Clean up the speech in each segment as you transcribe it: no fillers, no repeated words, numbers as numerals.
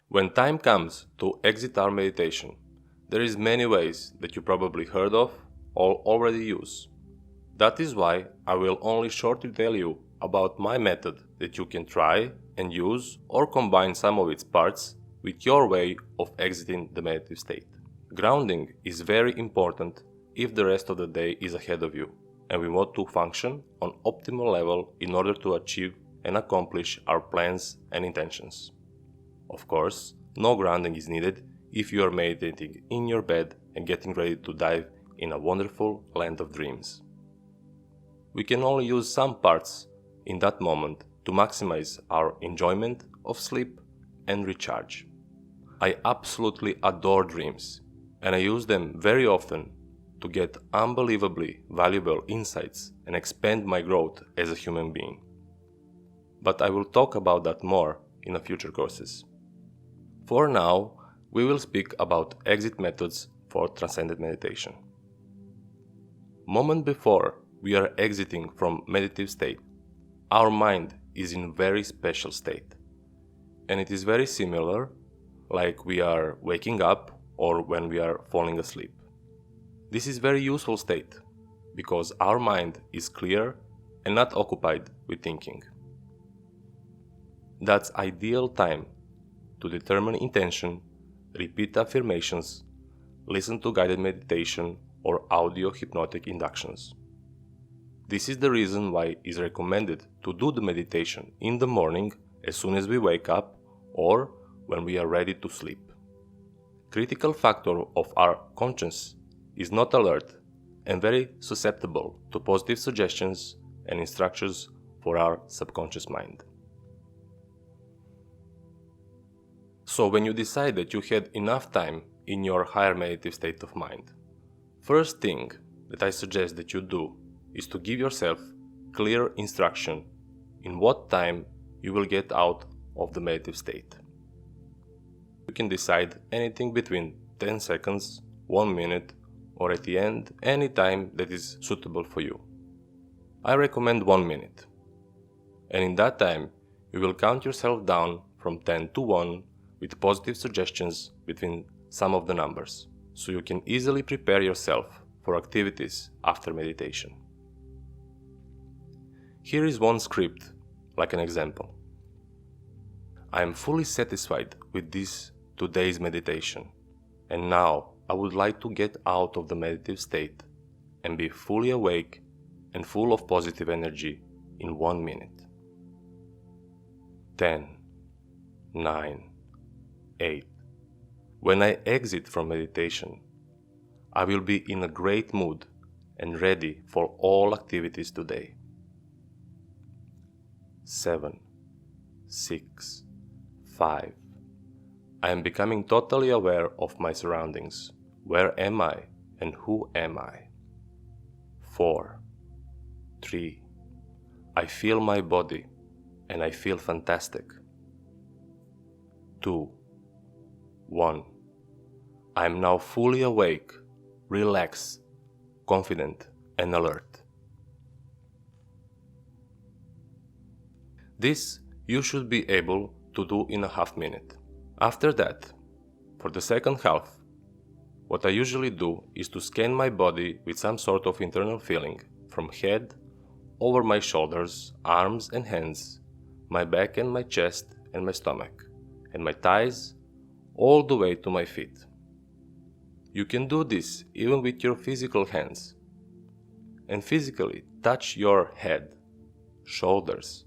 When time comes to exit our meditation, there is many ways that you probably heard of or already use. That is why I will only shortly tell you about my method that you can try and use or combine some of its parts with your way of exiting the meditative state. Grounding is very important if the rest of the day is ahead of you and we want to function on optimal level in order to achieve and accomplish our plans and intentions. Of course, no grounding is needed if you are meditating in your bed and getting ready to dive in a wonderful land of dreams. We can only use some parts in that moment to maximize our enjoyment of sleep and recharge. I absolutely adore dreams, and I use them very often to get unbelievably valuable insights and expand my growth as a human being. But I will talk about that more in future courses. For now, we will speak about exit methods for transcendent meditation. Moment before we are exiting from meditative state, our mind is in very special state, and it is very similar like we are waking up or when we are falling asleep. This is very useful state because our mind is clear and not occupied with thinking. That's ideal time to determine intention, repeat affirmations, listen to guided meditation or audio hypnotic inductions. This is the reason why it is recommended to do the meditation in the morning as soon as we wake up or when we are ready to sleep. Critical factor of our conscience is not alert and very susceptible to positive suggestions and instructions for our subconscious mind. So when you decide that you had enough time in your higher meditative state of mind, first thing that I suggest that you do is to give yourself clear instruction in what time you will get out of the meditative state. You can decide anything between 10 seconds, 1 minute, or at the end, any time that is suitable for you. I recommend 1 minute. And in that time, you will count yourself down from 10 to 1 with positive suggestions between some of the numbers, so you can easily prepare yourself for activities after meditation. Here is one script, like an example. I am fully satisfied with this today's meditation, and now I would like to get out of the meditative state and be fully awake and full of positive energy in 1 minute. 10, 9, 8. When I exit from meditation, I will be in a great mood and ready for all activities today. 7, 6, 5. I am becoming totally aware of my surroundings. Where am I and who am I? 4, 3. I feel my body and I feel fantastic. 2, 1. I am now fully awake, relaxed, confident, and alert. This you should be able to do in a half minute. After that, for the second half, what I usually do is to scan my body with some sort of internal feeling from head, over my shoulders, arms and hands, my back and my chest and my stomach, and my thighs, all the way to my feet. You can do this even with your physical hands, and physically touch your head, shoulders,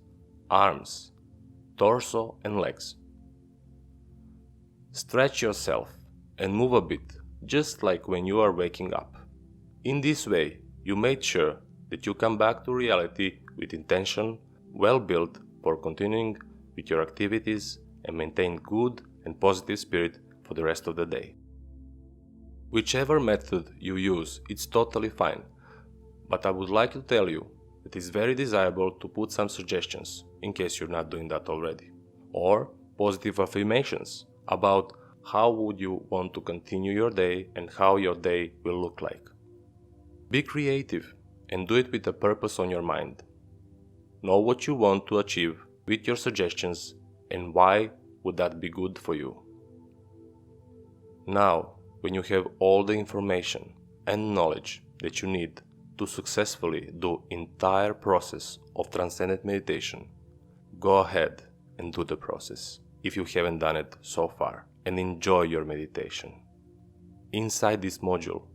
arms, torso and legs. Stretch yourself and move a bit, just like when you are waking up. In this way, you made sure that you come back to reality with intention well built for continuing with your activities and maintain good and positive spirit for the rest of the day. Whichever method you use, it's totally fine, but I would like to tell you that it's very desirable to put some suggestions in case you're not doing that already, or positive affirmations about how would you want to continue your day and how your day will look like. Be creative and do it with a purpose on your mind. Know what you want to achieve with your suggestions and why would that be good for you. Now, when you have all the information and knowledge that you need to successfully do entire process of transcendent meditation, go ahead and do the process if you haven't done it so far, and enjoy your meditation. Inside this module,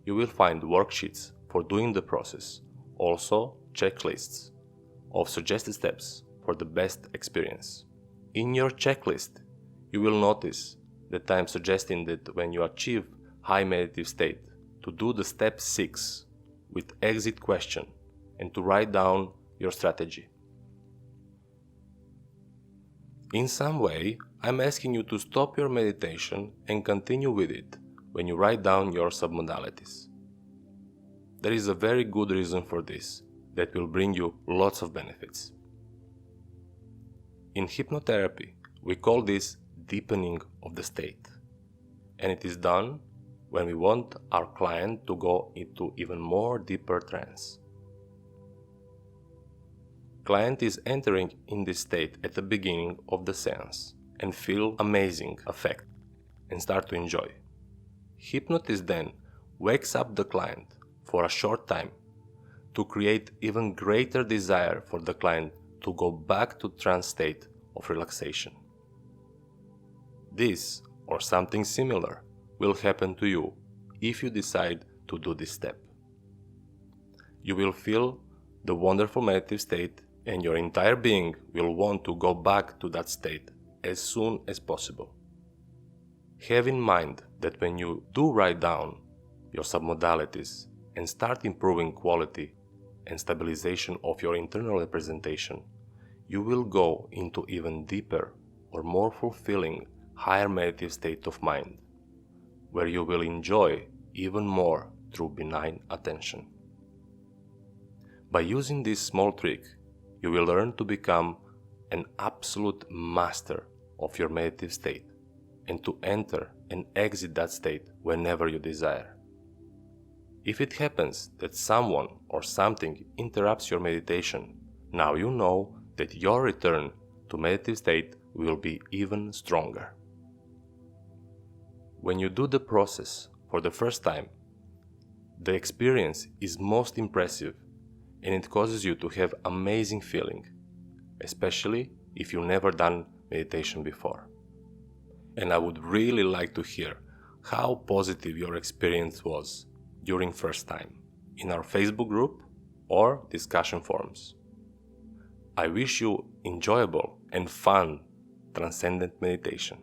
you will find worksheets for doing the process, also checklists of suggested steps for the best experience. In your checklist, you will notice that I am suggesting that when you achieve high meditative state, to do the step 6 with exit question and to write down your strategy. In some way, I'm asking you to stop your meditation and continue with it when you write down your submodalities. There is a very good reason for this that will bring you lots of benefits. In hypnotherapy, we call this deepening of the state, and it is done when we want our client to go into even more deeper trance. Client is entering in this state at the beginning of the seance and feel amazing effect and start to enjoy. Hypnotist then wakes up the client for a short time to create even greater desire for the client to go back to trance state of relaxation. This or something similar will happen to you if you decide to do this step. You will feel the wonderful meditative state, and your entire being will want to go back to that state as soon as possible. Have in mind that when you do write down your submodalities and start improving quality and stabilization of your internal representation, you will go into even deeper or more fulfilling higher meditative state of mind, where you will enjoy even more through benign attention. By using this small trick, you will learn to become an absolute master of your meditative state and to enter and exit that state whenever you desire. If it happens that someone or something interrupts your meditation, now you know that your return to meditative state will be even stronger. When you do the process for the first time, the experience is most impressive and it causes you to have amazing feeling, especially if you've never done meditation before. And I would really like to hear how positive your experience was during first time in our Facebook group or discussion forums. I wish you enjoyable and fun transcendent meditation.